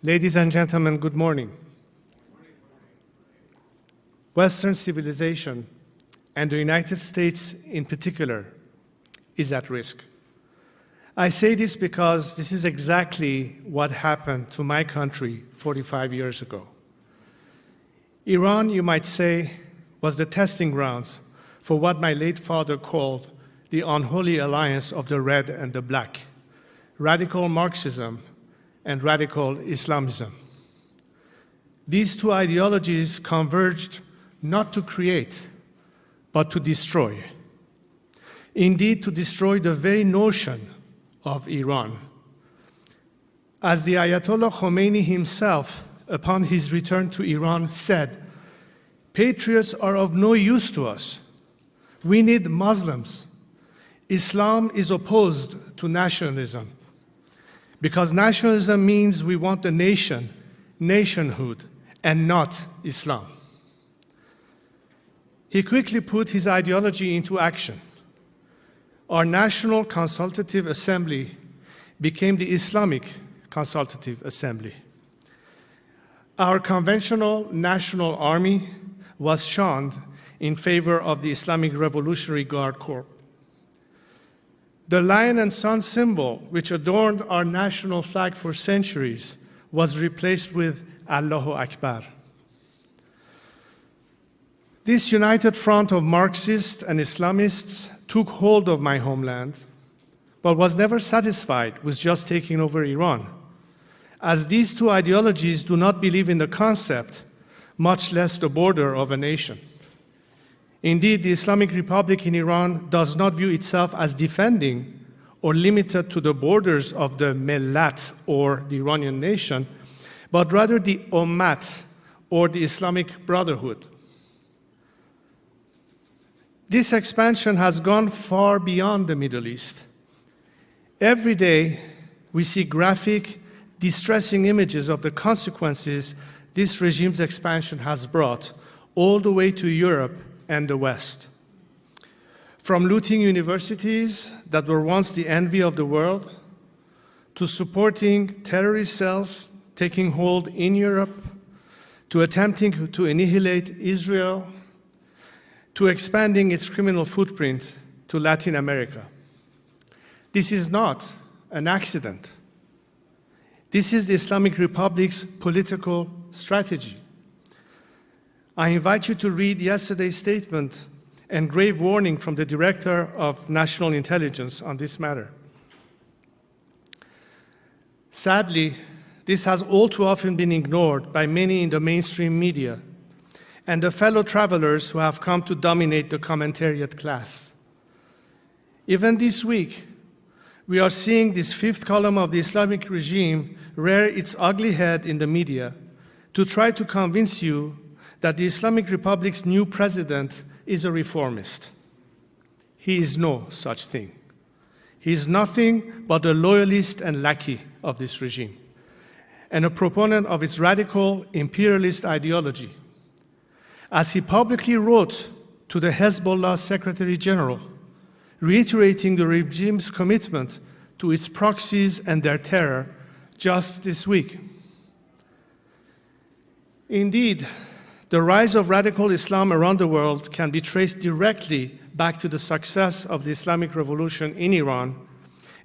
Ladies and gentlemen, good morning. Western civilization, and the United States in particular, is at risk. I say this because this is exactly what happened to my country 45 years ago. Iran, you might say, was the testing grounds for what my late father called the unholy alliance of the red and the black, radical Marxism and radical Islamism. These two ideologies converged not to create, but to destroy. Indeed, to destroy the very notion of Iran. As the Ayatollah Khomeini himself, upon his return to Iran, said, "Patriots are of no use to us. We need Muslims. Islam is opposed to nationalism, because nationalism means we want a nation, nationhood, and not Islam." He quickly put his ideology into action. Our National Consultative Assembly became the Islamic Consultative Assembly. Our conventional national army was shunned in favor of the Islamic Revolutionary Guard Corps. The lion and sun symbol, which adorned our national flag for centuries, was replaced with Allahu Akbar. This united front of Marxists and Islamists took hold of my homeland, but was never satisfied with just taking over Iran, as these two ideologies do not believe in the concept, much less the border of a nation. Indeed, the Islamic Republic in Iran does not view itself as defending or limited to the borders of the Millat, or the Iranian nation, but rather the Ummat, or the Islamic Brotherhood. This expansion has gone far beyond the Middle East. Every day, we see graphic, distressing images of the consequences this regime's expansion has brought all the way to Europe and the West. From looting universities that were once the envy of the world, to supporting terrorist cells taking hold in Europe, to attempting to annihilate Israel, to expanding its criminal footprint to Latin America. This is not an accident. This is the Islamic Republic's political strategy. I invite you to read yesterday's statement and grave warning from the Director of National Intelligence on this matter. Sadly, this has all too often been ignored by many in the mainstream media and the fellow travelers who have come to dominate the commentariat class. Even this week, we are seeing this fifth column of the Islamic regime rear its ugly head in the media to try to convince you that the Islamic Republic's new president is a reformist. He is no such thing. He is nothing but a loyalist and lackey of this regime, and a proponent of its radical imperialist ideology. As he publicly wrote to the Hezbollah Secretary General, reiterating the regime's commitment to its proxies and their terror just this week. Indeed, the rise of radical Islam around the world can be traced directly back to the success of the Islamic Revolution in Iran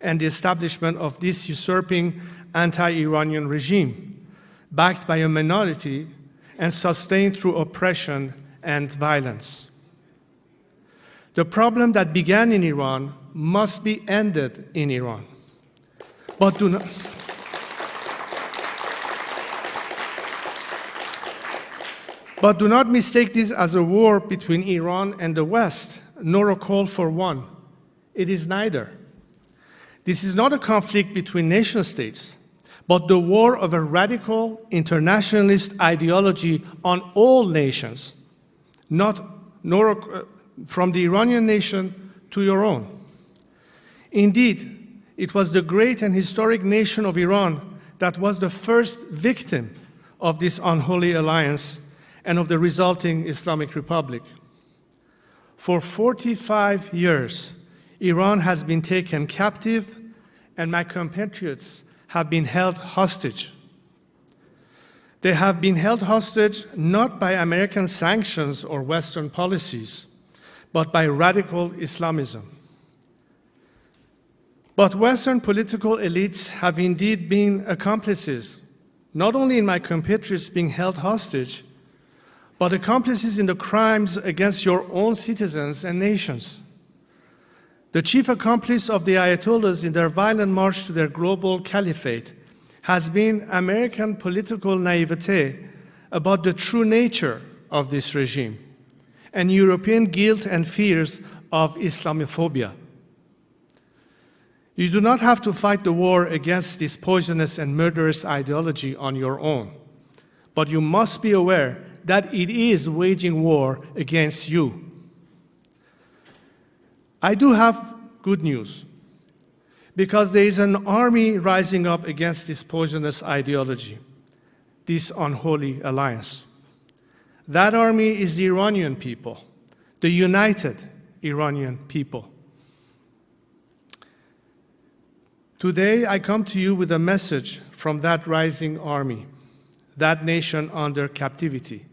and the establishment of this usurping anti-Iranian regime, backed by a minority and sustained through oppression and violence. The problem that began in Iran must be ended in Iran. But do not mistake this as a war between Iran and the West, nor a call for one. It is neither. This is not a conflict between nation states, but the war of a radical internationalist ideology on all nations, nor from the Iranian nation to your own. Indeed, it was the great and historic nation of Iran that was the first victim of this unholy alliance and of the resulting Islamic Republic. For 45 years, Iran has been taken captive, and my compatriots have been held hostage. They have been held hostage not by American sanctions or Western policies, but by radical Islamism. But Western political elites have indeed been accomplices, not only in my compatriots being held hostage, but accomplices in the crimes against your own citizens and nations. The chief accomplice of the Ayatollahs in their violent march to their global caliphate has been American political naivete about the true nature of this regime and European guilt and fears of Islamophobia. You do not have to fight the war against this poisonous and murderous ideology on your own, but you must be aware that it is waging war against you. I do have good news, because there is an army rising up against this poisonous ideology, this unholy alliance. That army is the Iranian people, the united Iranian people. Today, I come to you with a message from that rising army, that nation under captivity,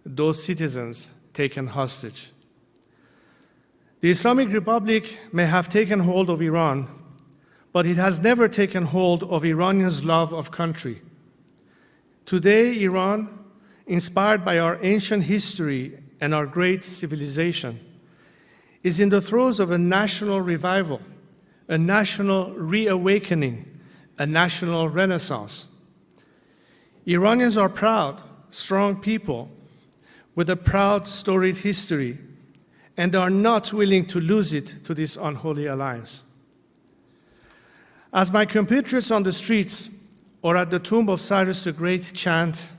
those citizens taken hostage. The Islamic Republic may have taken hold of Iran, but it has never taken hold of Iranians' love of country. Today, Iran, inspired by our ancient history and our great civilization, is in the throes of a national revival, a national reawakening, a national renaissance. Iranians are proud, strong people with a proud, storied history, and are not willing to lose it to this unholy alliance. As my compatriots on the streets or at the tomb of Cyrus the Great chant,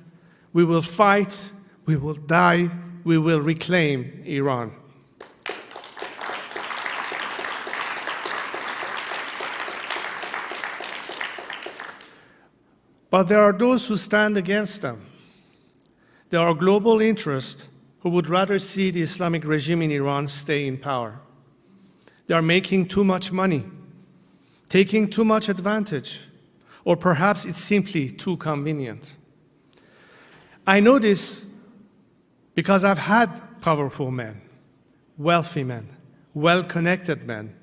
we will fight, we will die, we will reclaim Iran. But there are those who stand against them. There are global interests who would rather see the Islamic regime in Iran stay in power. They are making too much money, taking too much advantage, or perhaps it's simply too convenient. I know this because I've had powerful men, wealthy men, well-connected men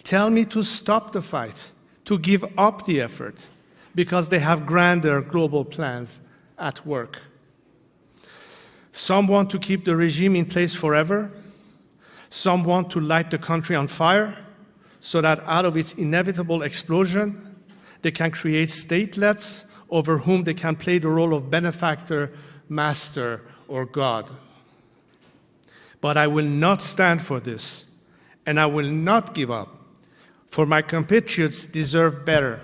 tell me to stop the fight, to give up the effort, because they have grander global plans at work. Some want to keep the regime in place forever. Some want to light the country on fire so that out of its inevitable explosion, they can create statelets over whom they can play the role of benefactor, master, or God. But I will not stand for this, and I will not give up, for my compatriots deserve better.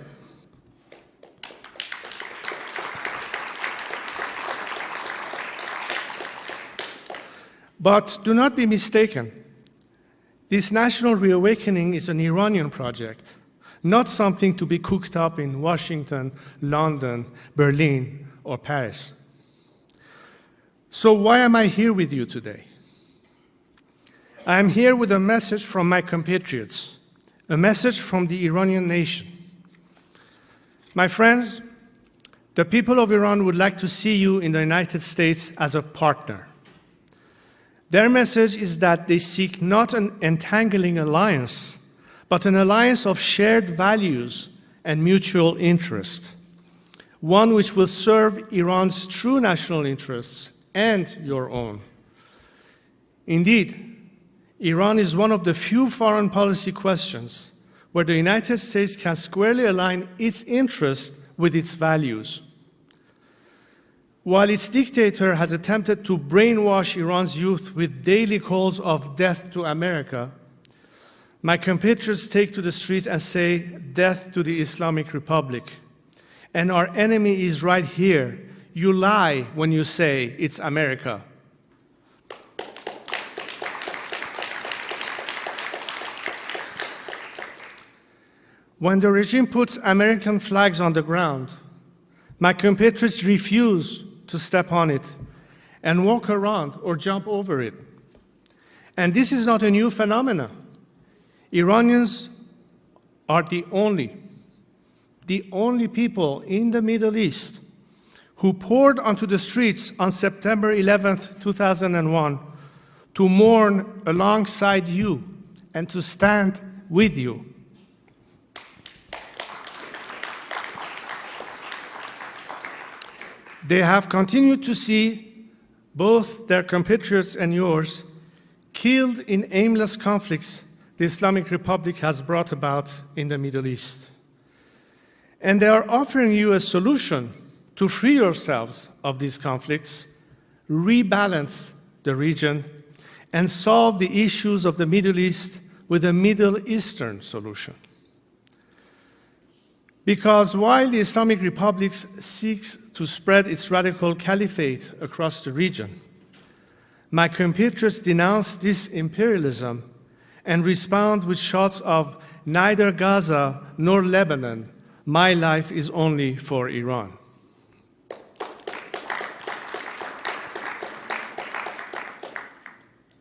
But do not be mistaken. This national reawakening is an Iranian project, not something to be cooked up in Washington, London, Berlin, or Paris. So why am I here with you today? I am here with a message from my compatriots, a message from the Iranian nation. My friends, the people of Iran would like to see you in the United States as a partner. Their message is that they seek not an entangling alliance, but an alliance of shared values and mutual interest, one which will serve Iran's true national interests and your own. Indeed, Iran is one of the few foreign policy questions where the United States can squarely align its interests with its values. While its dictator has attempted to brainwash Iran's youth with daily calls of death to America, my compatriots take to the streets and say, death to the Islamic Republic. And our enemy is right here. You lie when you say it's America. When the regime puts American flags on the ground, my compatriots refuse to step on it and walk around or jump over it. And this is not a new phenomenon. Iranians are the only people in the Middle East who poured onto the streets on September 11th, 2001, to mourn alongside you and to stand with you. They have continued to see both their compatriots and yours killed in aimless conflicts the Islamic Republic has brought about in the Middle East. And they are offering you a solution to free yourselves of these conflicts, rebalance the region, and solve the issues of the Middle East with a Middle Eastern solution. Because while the Islamic Republic seeks to spread its radical caliphate across the region, my compatriots denounce this imperialism and respond with shots of neither Gaza nor Lebanon, my life is only for Iran.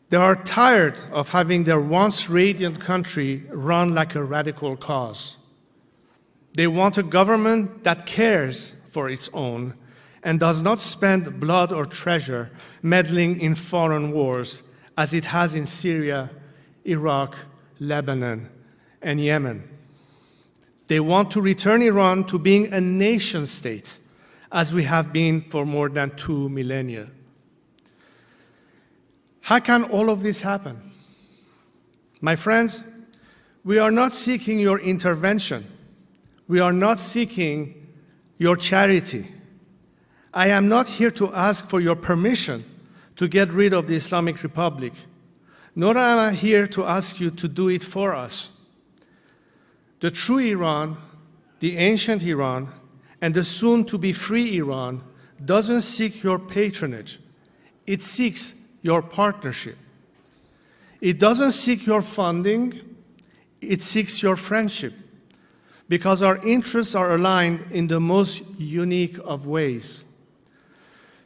They are tired of having their once radiant country run like a radical cause. They want a government that cares for its own and does not spend blood or treasure meddling in foreign wars as it has in Syria, Iraq, Lebanon, and Yemen. They want to return Iran to being a nation state, as we have been for more than 2 millennia. How can all of this happen? My friends, we are not seeking your intervention. We are not seeking your charity. I am not here to ask for your permission to get rid of the Islamic Republic, nor am I here to ask you to do it for us. The true Iran, the ancient Iran, and the soon-to-be free Iran doesn't seek your patronage. It seeks your partnership. It doesn't seek your funding. It seeks your friendship, because our interests are aligned in the most unique of ways.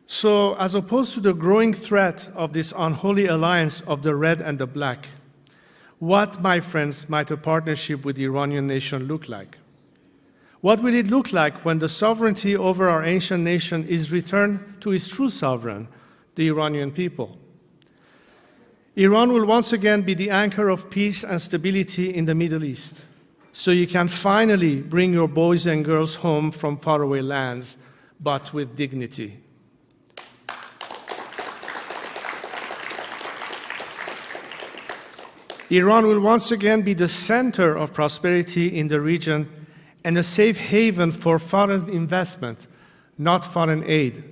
So, as opposed to the growing threat of this unholy alliance of the red and the black, what, my friends, might a partnership with the Iranian nation look like? What will it look like when the sovereignty over our ancient nation is returned to its true sovereign, the Iranian people? Iran will once again be the anchor of peace and stability in the Middle East, so you can finally bring your boys and girls home from faraway lands, but with dignity. Iran will once again be the center of prosperity in the region and a safe haven for foreign investment, not foreign aid.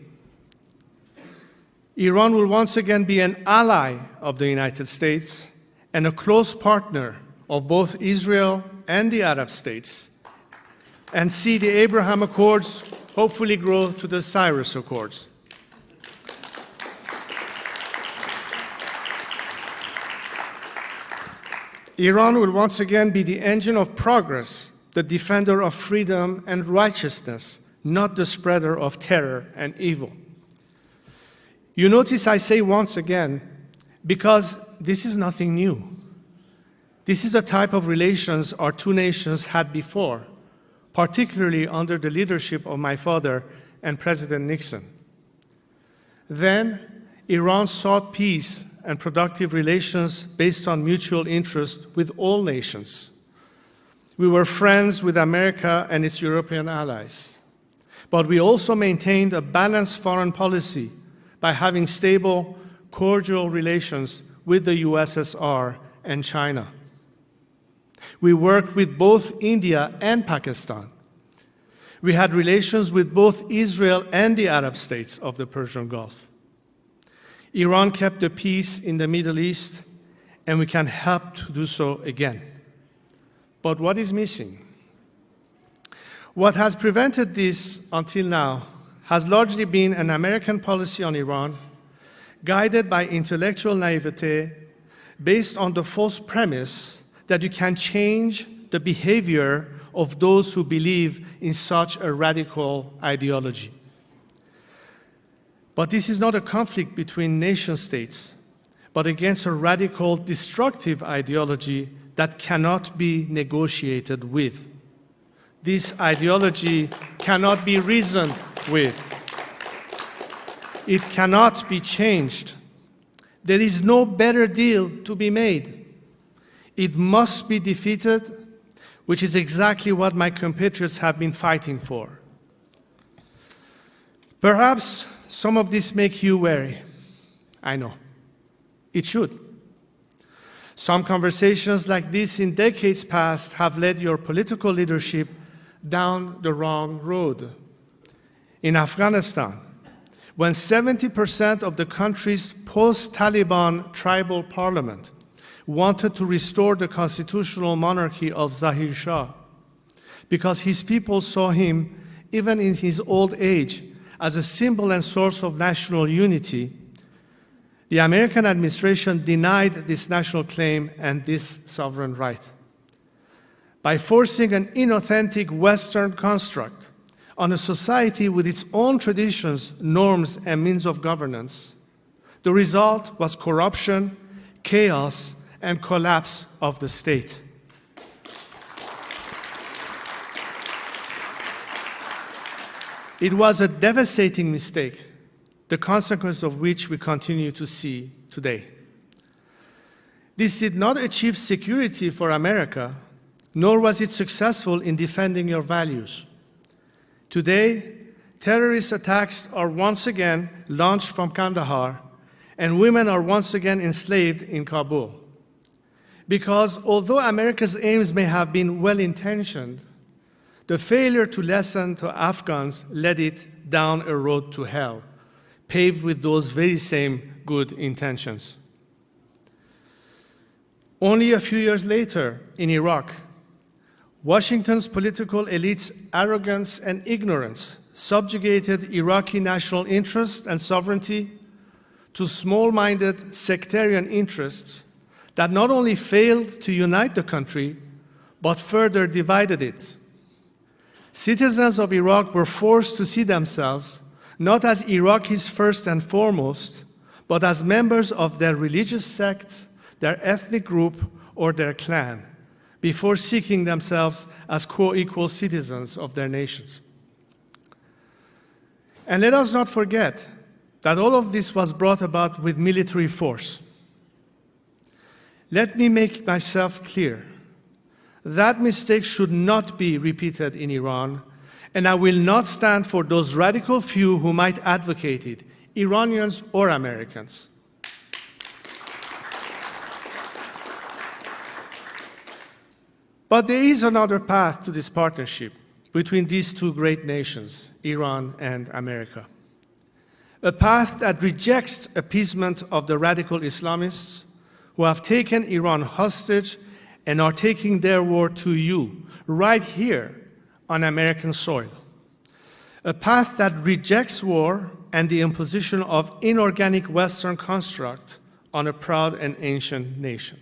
Iran will once again be an ally of the United States and a close partner of both Israel and the Arab states, and see the Abraham Accords hopefully grow to the Cyrus Accords. Iran will once again be the engine of progress, the defender of freedom and righteousness, not the spreader of terror and evil. You notice I say once again, because this is nothing new. This is the type of relations our two nations had before, particularly under the leadership of my father and President Nixon. Then, Iran sought peace and productive relations based on mutual interest with all nations. We were friends with America and its European allies. But we also maintained a balanced foreign policy by having stable, cordial relations with the USSR and China. We worked with both India and Pakistan. We had relations with both Israel and the Arab states of the Persian Gulf. Iran kept the peace in the Middle East, and we can help to do so again. But what is missing? What has prevented this until now has largely been an American policy on Iran, guided by intellectual naivete, based on the false premise that you can change the behavior of those who believe in such a radical ideology. But this is not a conflict between nation states, but against a radical, destructive ideology that cannot be negotiated with. This ideology cannot be reasoned with. It cannot be changed. There is no better deal to be made. It must be defeated, which is exactly what my compatriots have been fighting for. Perhaps some of this makes you wary. I know. It should. Some conversations like this in decades past have led your political leadership down the wrong road. In Afghanistan, when 70% of the country's post-Taliban tribal parliament wanted to restore the constitutional monarchy of Zahir Shah because his people saw him, even in his old age, as a symbol and source of national unity, the American administration denied this national claim and this sovereign right. By forcing an inauthentic Western construct on a society with its own traditions, norms, and means of governance, the result was corruption, chaos, and collapse of the state. It was a devastating mistake, the consequence of which we continue to see today. This did not achieve security for America, nor was it successful in defending your values. Today, terrorist attacks are once again launched from Kandahar, and women are once again enslaved in Kabul. Because although America's aims may have been well-intentioned, the failure to listen to Afghans led it down a road to hell, paved with those very same good intentions. Only a few years later, in Iraq, Washington's political elite's arrogance and ignorance subjugated Iraqi national interest and sovereignty to small-minded sectarian interests that not only failed to unite the country, but further divided it. Citizens of Iraq were forced to see themselves not as Iraqis first and foremost, but as members of their religious sect, their ethnic group, or their clan, before seeking themselves as co-equal citizens of their nations. And let us not forget that all of this was brought about with military force. Let me make myself clear. That mistake should not be repeated in Iran, and I will not stand for those radical few who might advocate it, Iranians or Americans. But there is another path to this partnership between these two great nations, Iran and America. A path that rejects appeasement of the radical Islamists who have taken Iran hostage and are taking their war to you, right here on American soil. A path that rejects war and the imposition of inorganic Western construct on a proud and ancient nation.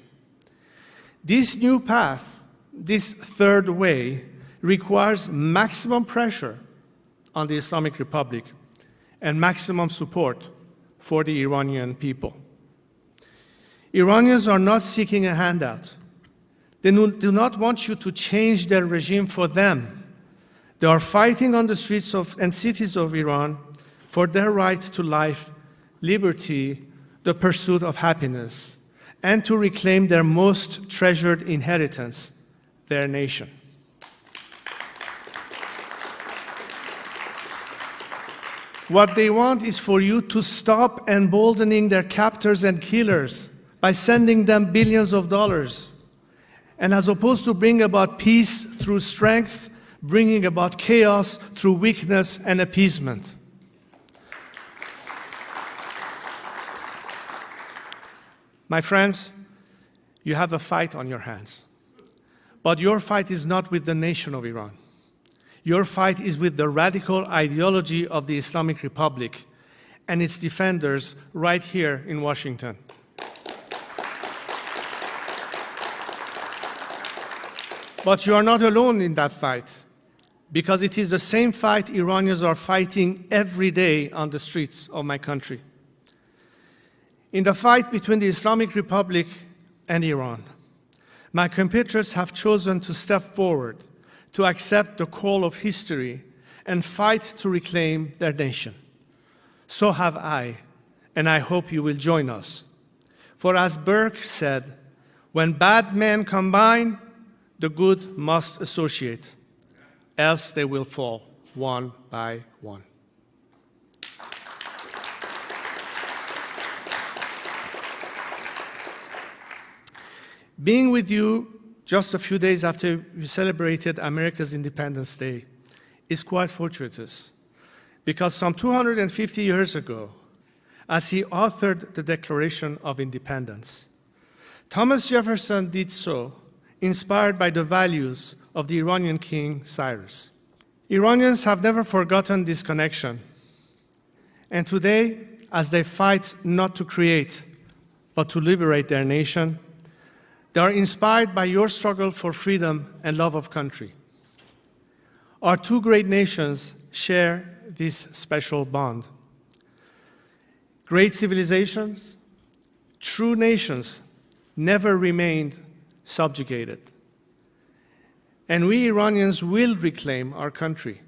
This new path, this third way, requires maximum pressure on the Islamic Republic and maximum support for the Iranian people. Iranians are not seeking a handout. They do not want you to change their regime for them. They are fighting on the streets and cities of Iran for their right to life, liberty, the pursuit of happiness, and to reclaim their most treasured inheritance, their nation. What they want is for you to stop emboldening their captors and killers by sending them billions of dollars. And as opposed to bring about peace through strength, bringing about chaos through weakness and appeasement. My friends, you have a fight on your hands. But your fight is not with the nation of Iran. Your fight is with the radical ideology of the Islamic Republic and its defenders right here in Washington. But you are not alone in that fight, because it is the same fight Iranians are fighting every day on the streets of my country. In the fight between the Islamic Republic and Iran, my compatriots have chosen to step forward, to accept the call of history, and fight to reclaim their nation. So have I, and I hope you will join us. For as Burke said, when bad men combine, the good must associate, else they will fall one by one. Being with you just a few days after we celebrated America's Independence Day is quite fortuitous, because some 250 years ago, as he authored the Declaration of Independence, Thomas Jefferson did so inspired by the values of the Iranian king Cyrus. Iranians have never forgotten this connection, and today, as they fight not to create but to liberate their nation, they are inspired by your struggle for freedom and love of country. Our two great nations share this special bond. Great civilizations, true nations, never remained subjugated. And we Iranians will reclaim our country.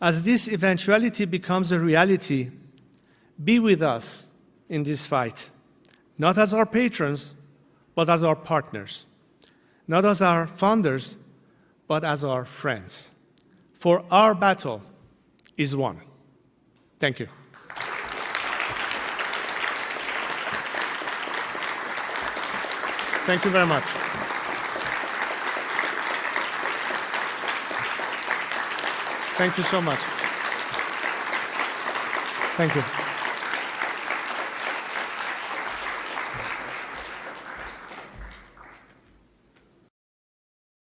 As this eventuality becomes a reality, be with us in this fight, not as our patrons, but as our partners, not as our founders, but as our friends. For our battle is won. Thank you. Thank you very much. Thank you so much. Thank you.